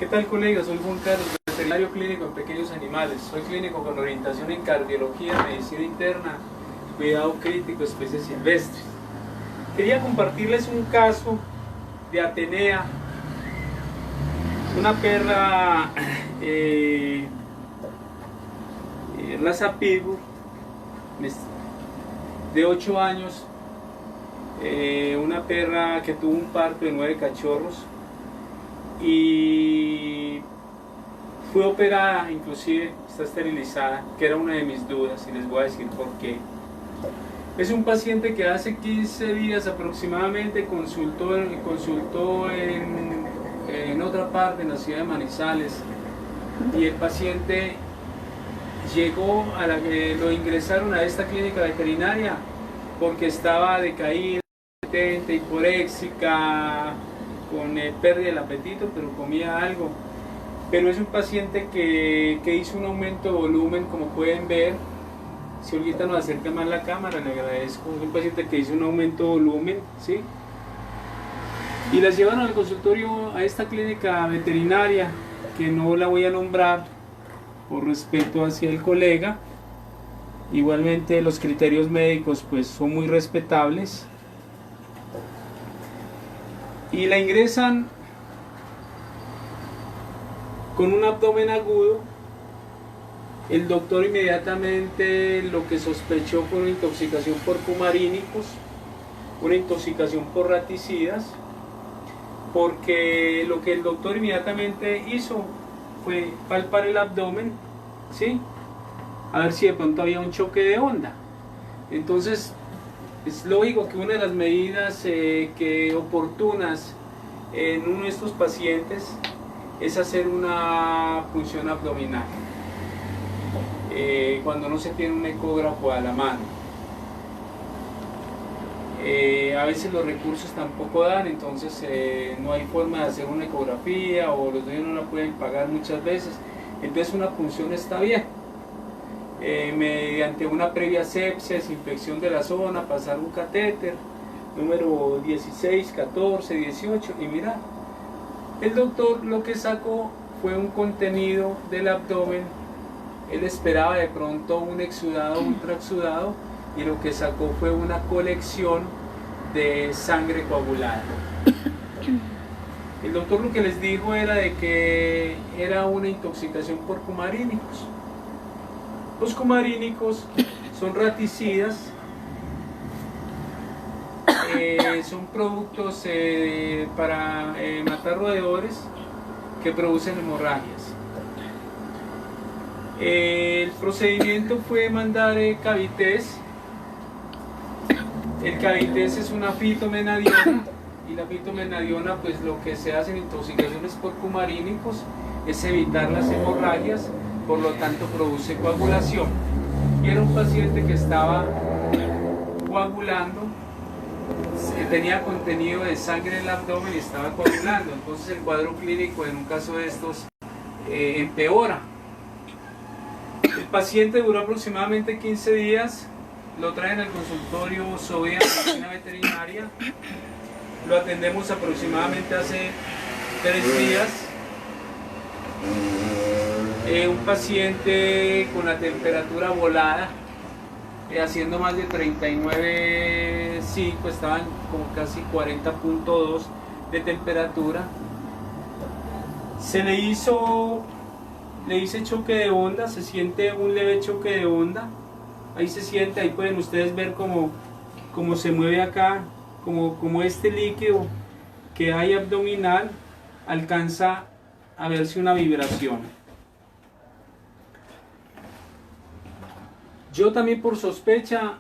¿Qué tal, colegas? Soy Juan Carlos, veterinario clínico en pequeños animales. Soy clínico con orientación en cardiología, medicina interna, cuidado crítico, especies silvestres. Quería compartirles un caso de Atenea, una perra raza Pitbull de 8 años, una perra que tuvo un parto de 9 cachorros y fue operada, inclusive está esterilizada, que era una de mis dudas y les voy a decir por qué. Es un paciente que hace 15 días aproximadamente consultó en otra parte, en la ciudad de Manizales, y el paciente llegó a lo ingresaron a esta clínica veterinaria porque estaba decaída, hiporéxica, con pérdida del apetito, pero comía algo. Pero es un paciente que hizo un aumento de volumen, como pueden ver. Si ahorita nos acerca más la cámara, le agradezco. Es un paciente que hizo un aumento de volumen, ¿sí? Y las llevaron al consultorio a esta clínica veterinaria, que no la voy a nombrar por respeto hacia el colega. Igualmente los criterios médicos pues son muy respetables. Y la ingresan con un abdomen agudo. El doctor inmediatamente lo que sospechó fue una intoxicación por cumarínicos, una intoxicación por raticidas, porque lo que el doctor inmediatamente hizo fue palpar el abdomen, ¿sí? A ver si de pronto había un choque de onda. Entonces es lógico que una de las medidas oportunas en uno de estos pacientes es hacer una punción abdominal cuando no se tiene un ecógrafo a la mano. A veces los recursos tampoco dan, entonces no hay forma de hacer una ecografía o los dueños no la pueden pagar muchas veces, entonces una punción está bien. Mediante una previa sepsia, desinfección de la zona, pasar un catéter número 16, 14, 18 y mira, el doctor lo que sacó fue un contenido del abdomen. Él esperaba de pronto un exudado, ultraexudado, y lo que sacó fue una colección de sangre coagulada. El doctor lo que les dijo era de que era una intoxicación por cumarínicos. Los cumarínicos son raticidas, son productos para matar roedores que producen hemorragias. El procedimiento fue mandar Cavités. El Cavités es una fitomenadiona, y la fitomenadiona, pues lo que se hace en intoxicaciones por cumarínicos es evitar las hemorragias, por lo tanto produce coagulación. Y era un paciente que estaba coagulando, tenía contenido de sangre en el abdomen y estaba coagulando, entonces el cuadro clínico en un caso de estos empeora. El paciente duró aproximadamente 15 días, lo traen al consultorio Sovea Medicina Veterinaria, lo atendemos aproximadamente hace 3 días. Un paciente con la temperatura volada, haciendo más de 39,5, estaban como casi 40,2 de temperatura. Le hice choque de onda, se siente un leve choque de onda, ahí se siente, ahí pueden ustedes ver cómo se mueve acá, como este líquido que hay abdominal alcanza a verse una vibración. Yo también por sospecha,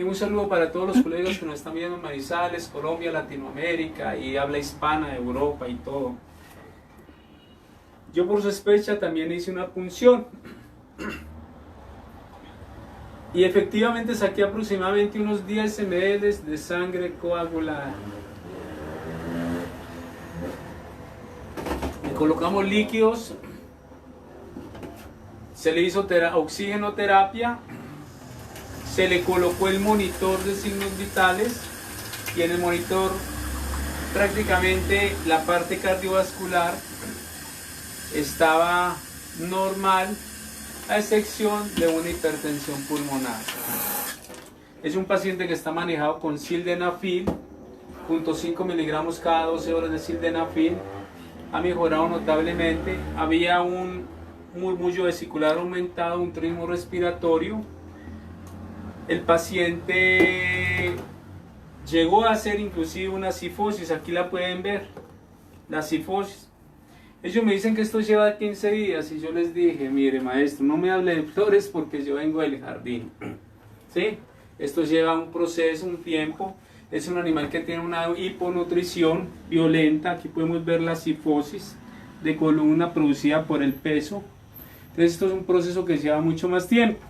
un saludo para todos los colegas que nos están viendo en Manizales, Colombia, Latinoamérica y habla hispana de Europa y todo. Yo por sospecha también hice una punción y efectivamente saqué aproximadamente unos 10 ml de sangre coagulada. Le colocamos líquidos, se le hizo oxigenoterapia, se le colocó el monitor de signos vitales y en el monitor prácticamente la parte cardiovascular estaba normal, a excepción de una hipertensión pulmonar. Es un paciente que está manejado con sildenafil, 0.5 miligramos cada 12 horas de sildenafil. Ha mejorado notablemente. Había un murmullo vesicular aumentado, un ritmo respiratorio. El paciente llegó a hacer inclusive una cifosis, aquí la pueden ver, la cifosis. Ellos me dicen que esto lleva 15 días y yo les dije, mire maestro, no me hable de flores porque yo vengo del jardín. ¿Sí? Esto lleva un proceso, un tiempo. Es un animal que tiene una hiponutrición violenta. Aquí podemos ver la cifosis de columna producida por el peso. Entonces esto es un proceso que lleva mucho más tiempo.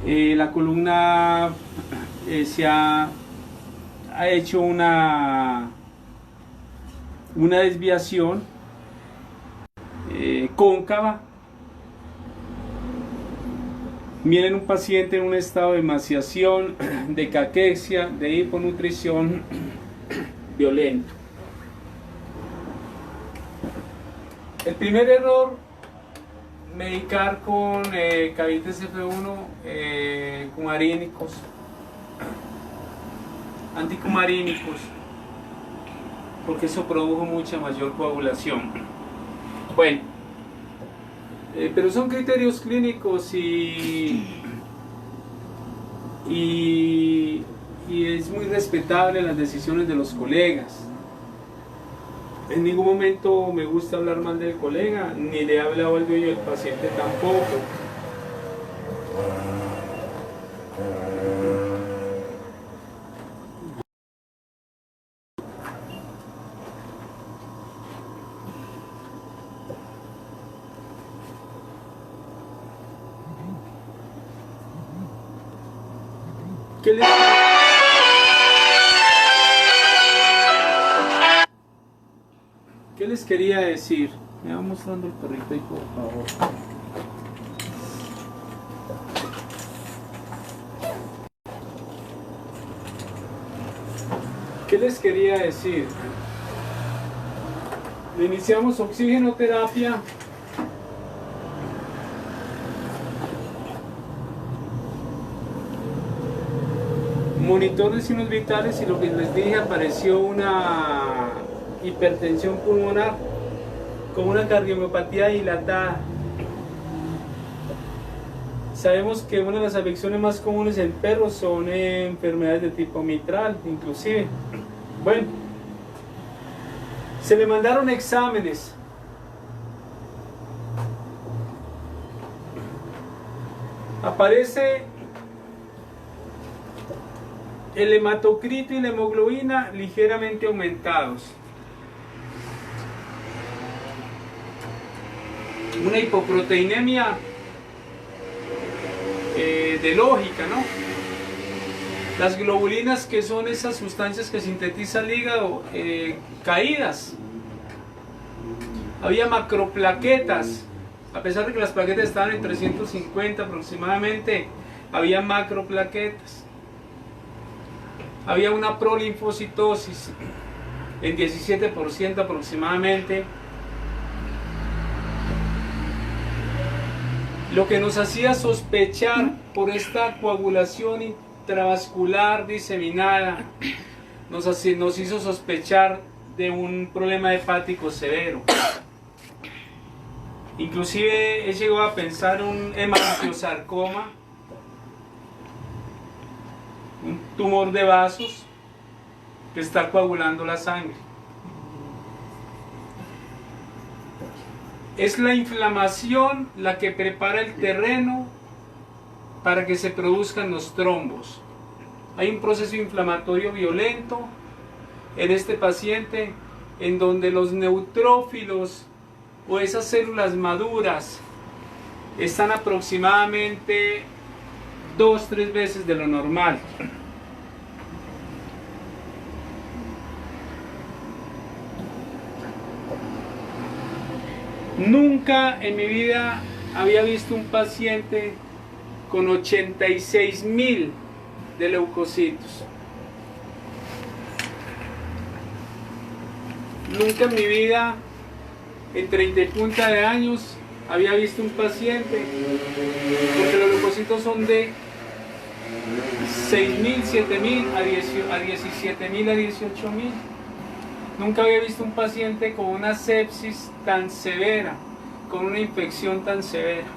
La columna se ha hecho una desviación cóncava. Miren un paciente en un estado de emaciación, de caquexia, de hiponutrición violento. El primer error, medicar con cavites F1 cumarínicos, anticumarínicos, porque eso produjo mucha mayor coagulación. Bueno, pero son criterios clínicos y es muy respetable las decisiones de los colegas. En ningún momento me gusta hablar mal del colega, ni le he hablado al dueño del paciente tampoco. ¿Qué les quería decir? Me va mostrando el perrito ahí, por favor. ¿Qué les quería decir? Iniciamos oxigenoterapia. Monitor de signos vitales y lo que les dije, apareció una hipertensión pulmonar con una cardiomiopatía dilatada. Sabemos que una de las afecciones más comunes en perros son enfermedades de tipo mitral, inclusive. Bueno, se le mandaron exámenes. Aparece el hematocrito y la hemoglobina ligeramente aumentados. Una hipoproteinemia de lógica, ¿no? Las globulinas, que son esas sustancias que sintetiza el hígado, caídas. Había macroplaquetas, a pesar de que las plaquetas estaban en 350 aproximadamente, había macroplaquetas. Había una prolinfocitosis en 17% aproximadamente, lo que nos hacía sospechar por esta coagulación intravascular diseminada, nos hizo sospechar de un problema hepático severo. Inclusive he llegado a pensar un hemangiosarcoma, un tumor de vasos que está coagulando la sangre. Es la inflamación la que prepara el terreno para que se produzcan los trombos. Hay un proceso inflamatorio violento en este paciente en donde los neutrófilos o esas células maduras están aproximadamente 2-3 veces de lo normal. Nunca en mi vida había visto un paciente con 86.000 de leucocitos. Nunca en mi vida en 30 y punta de años había visto un paciente, porque los leucocitos son de 6.000, 7.000 a 17.000 a 18.000. Nunca había visto un paciente con una sepsis tan severa, con una infección tan severa.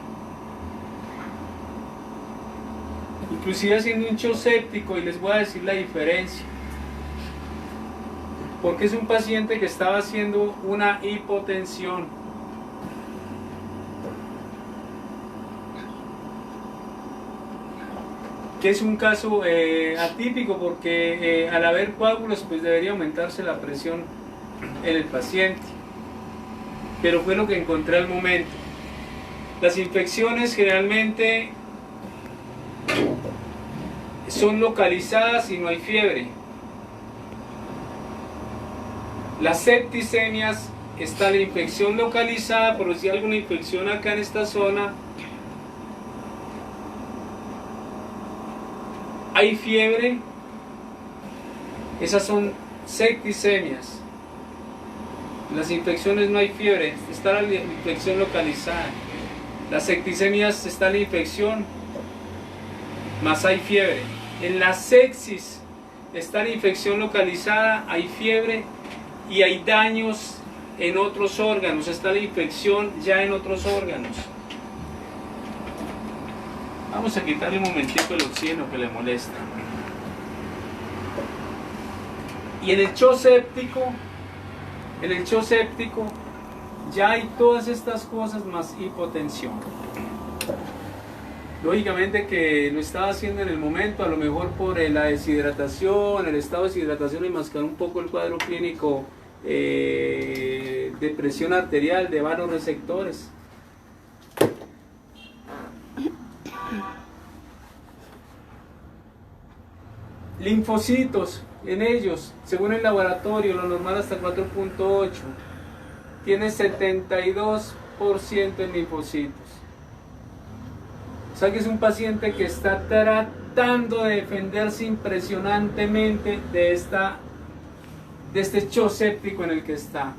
Inclusive haciendo un shock séptico, y les voy a decir la diferencia. Porque es un paciente que estaba haciendo una hipotensión. Que es un caso atípico, porque al haber coágulos pues debería aumentarse la presión en el paciente, pero fue lo que encontré al momento. Las infecciones generalmente son localizadas y no hay fiebre. Las septicemias está la infección localizada, pero si hay alguna infección acá en esta zona, hay fiebre, esas son septicemias. Las infecciones no hay fiebre, está la infección localizada. Las septicemias está la infección, más hay fiebre. En la sepsis está la infección localizada, hay fiebre y hay daños en otros órganos, está la infección ya en otros órganos. Vamos a quitarle un momentico el oxígeno que le molesta. Y en el shock séptico, ya hay todas estas cosas más hipotensión. Lógicamente que lo estaba haciendo en el momento, a lo mejor por la deshidratación, el estado de deshidratación, y mascar un poco el cuadro clínico de presión arterial, de vasoreceptores. Linfocitos, en ellos, según el laboratorio, lo normal hasta 4.8, tiene 72% en linfocitos. O sea que es un paciente que está tratando de defenderse impresionantemente de este shock séptico en el que está.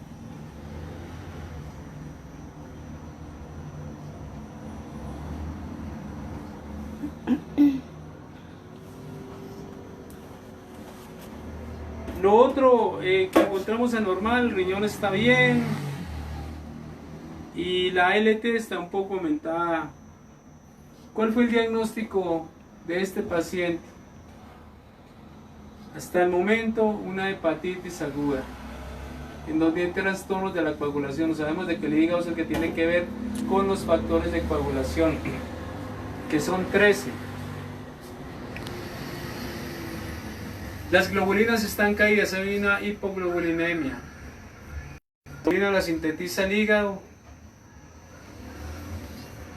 Lo otro que encontramos anormal, el riñón está bien y la LT está un poco aumentada. ¿Cuál fue el diagnóstico de este paciente? Hasta el momento, una hepatitis aguda, en donde hay trastornos de la coagulación. Sabemos de que el hígado es el que tiene que ver con los factores de coagulación, que son 13. Las globulinas están caídas, hay una hipoglobulinemia. La globulina la sintetiza el hígado,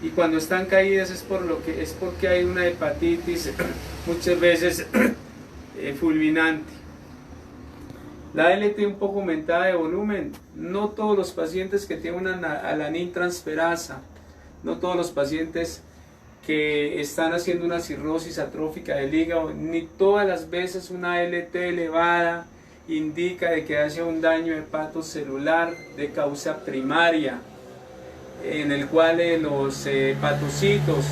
y cuando están caídas es porque hay una hepatitis muchas veces fulminante. La LT un poco aumentada de volumen. No todos los pacientes que tienen una alaninotransferasa, no todos los pacientes que están haciendo una cirrosis atrófica del hígado, ni todas las veces una LT elevada indica de que haya un daño hepatocelular de causa primaria, en el cual los hepatocitos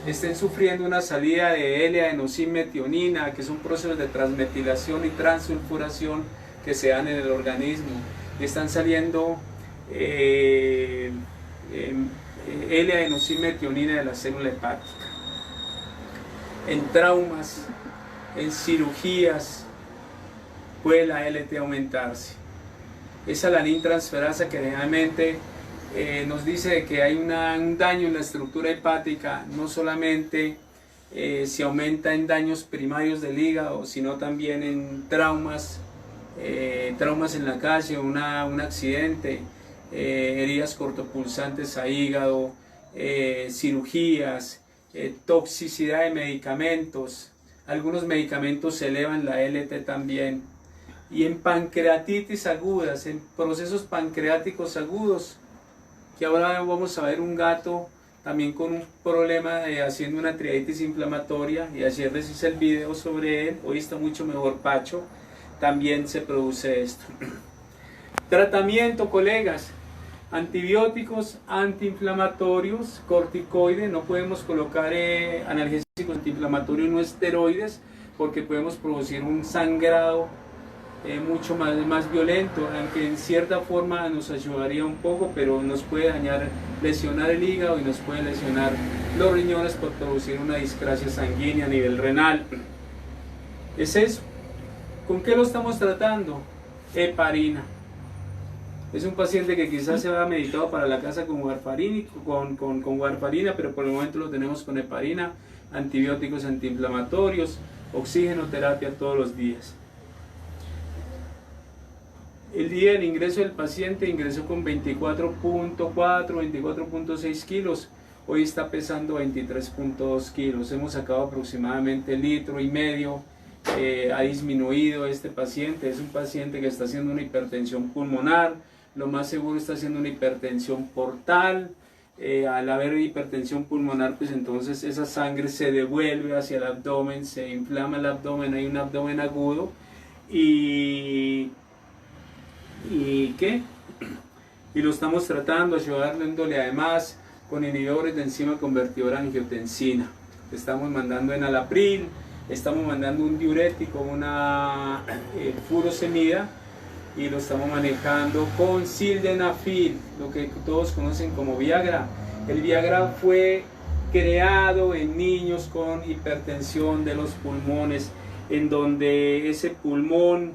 estén sufriendo una salida de L-adenosinmetionina, que son procesos de transmetilación y transulfuración que se dan en el organismo, y están saliendo L-adenosinmetionina de la célula hepática. En traumas, en cirugías, puede la LT aumentarse. Esa alaninotransferasa que realmente nos dice que hay un daño en la estructura hepática, no solamente se aumenta en daños primarios del hígado, sino también en traumas en la calle, un accidente, heridas cortopulsantes a hígado, cirugías, toxicidad de medicamentos. Algunos medicamentos elevan la LT también. Y en pancreatitis agudas, en procesos pancreáticos agudos, que ahora vamos a ver un gato también con un problema haciendo una triaditis inflamatoria, y ayer les hice el video sobre él, hoy está mucho mejor Pacho, también se produce esto. Tratamiento, colegas. Antibióticos, antiinflamatorios, corticoides, no podemos colocar analgésicos antiinflamatorios no esteroides porque podemos producir un sangrado mucho más violento, aunque en cierta forma nos ayudaría un poco, pero nos puede dañar, lesionar el hígado y nos puede lesionar los riñones por producir una discrasia sanguínea a nivel renal. Es eso. ¿Con qué lo estamos tratando? Heparina. Es un paciente que quizás se había medicado para la casa con warfarina, pero por el momento lo tenemos con heparina, antibióticos antiinflamatorios, oxigenoterapia todos los días. El día del ingreso del paciente ingresó con 24.4, 24.6 kilos, hoy está pesando 23.2 kilos, hemos sacado aproximadamente 1,5 litros, ha disminuido este paciente, es un paciente que está haciendo una hipertensión pulmonar, lo más seguro está haciendo una hipertensión portal. Al haber hipertensión pulmonar, pues entonces esa sangre se devuelve hacia el abdomen, se inflama el abdomen, hay un abdomen agudo y ¿qué? Y lo estamos tratando, ayudándole además con inhibidores de enzima convertidora de angiotensina. Estamos mandando enalapril, estamos mandando un diurético, una furosemida, y lo estamos manejando con sildenafil, lo que todos conocen como Viagra. El Viagra fue creado en niños con hipertensión de los pulmones, en donde ese pulmón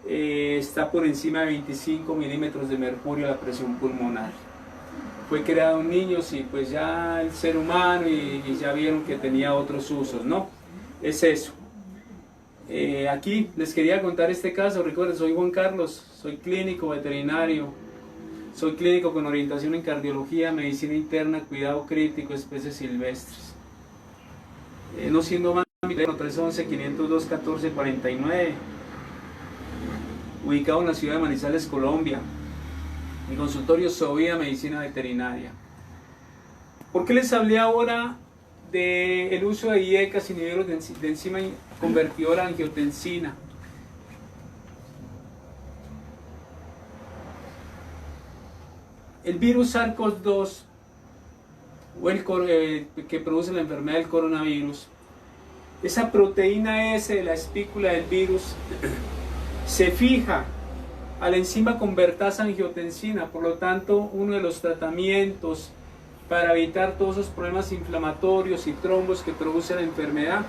está por encima de 25 milímetros de mercurio la presión pulmonar. Fue creado en niños y pues ya el ser humano y ya vieron que tenía otros usos, ¿no? Es eso. Aquí les quería contar este caso. Recuerden, soy Juan Carlos, soy clínico veterinario, soy clínico con orientación en cardiología, medicina interna, cuidado crítico, especies silvestres. No siendo más, mi teléfono 311-502-1449, ubicado en la ciudad de Manizales, Colombia. Mi consultorio Sovida Medicina Veterinaria. ¿Por qué les hablé ahora del uso de IECAS, inhibidores de enzima convertidora de angiotensina? El virus SARS-CoV-2 o que produce la enfermedad del coronavirus, esa proteína S de la espícula del virus se fija a la enzima convertasa angiotensina. Por lo tanto, uno de los tratamientos para evitar todos esos problemas inflamatorios y trombos que produce la enfermedad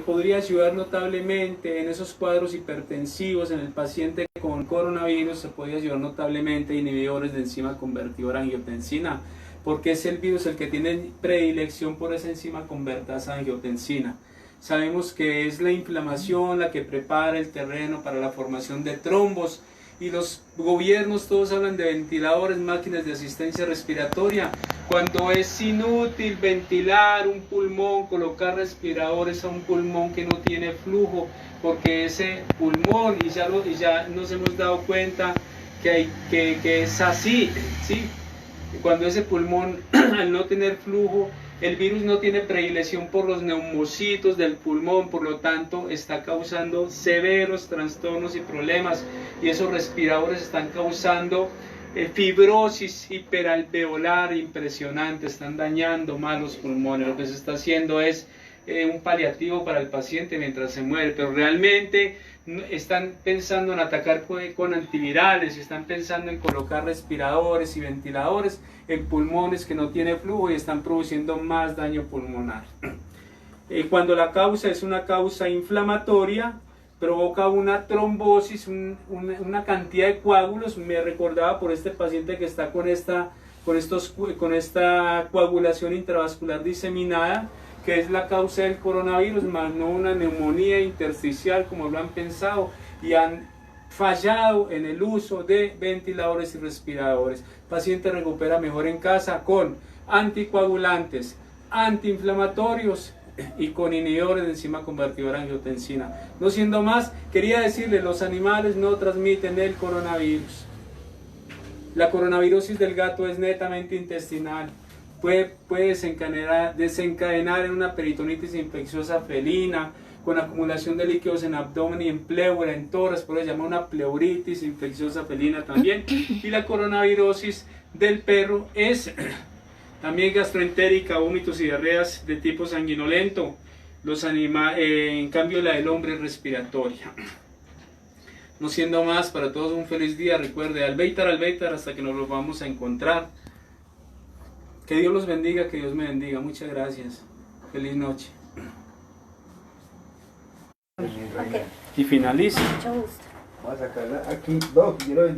podría ayudar notablemente en esos cuadros hipertensivos. En el paciente con coronavirus se podría ayudar notablemente inhibidores de enzima convertidora angiotensina, porque es el virus el que tiene predilección por esa enzima convertasa angiotensina. Sabemos que es la inflamación la que prepara el terreno para la formación de trombos, y los gobiernos todos hablan de ventiladores, máquinas de asistencia respiratoria, cuando es inútil ventilar un pulmón, colocar respiradores a un pulmón que no tiene flujo, porque ese pulmón, y ya nos hemos dado cuenta que es así, ¿sí? Cuando ese pulmón, al no tener flujo, el virus no tiene predilección por los neumocitos del pulmón, por lo tanto está causando severos trastornos y problemas, y esos respiradores están causando fibrosis hiperalveolar impresionante, están dañando más los pulmones. Lo que se está haciendo es un paliativo para el paciente mientras se muere, pero realmente están pensando en atacar con antivirales, están pensando en colocar respiradores y ventiladores en pulmones que no tienen flujo y están produciendo más daño pulmonar. Cuando la causa es una causa inflamatoria, provoca una trombosis, una cantidad de coágulos. Me recordaba por este paciente que está con esta coagulación intravascular diseminada, que es la causa del coronavirus, más no una neumonía intersticial como lo han pensado, y han fallado en el uso de ventiladores y respiradores. El paciente recupera mejor en casa con anticoagulantes, antiinflamatorios y con inhibidores de enzima convertidora de angiotensina. No siendo más, quería decirles, los animales no transmiten el coronavirus. La coronavirosis del gato es netamente intestinal. Puede desencadenar en una peritonitis infecciosa felina, con acumulación de líquidos en abdomen y en pleura, en tórax, por eso se llama una pleuritis infecciosa felina también. Y la coronavirosis del perro es también gastroentérica, vómitos y diarreas de tipo sanguinolento. En cambio la del hombre es respiratoria. No siendo más, para todos un feliz día. Recuerde, albeitar, hasta que nos los vamos a encontrar. Que Dios los bendiga, que Dios me bendiga. Muchas gracias. Feliz noche. Okay. Y finaliza. Mucho gusto. Vamos a sacarla aquí. No, yo lo bendiga.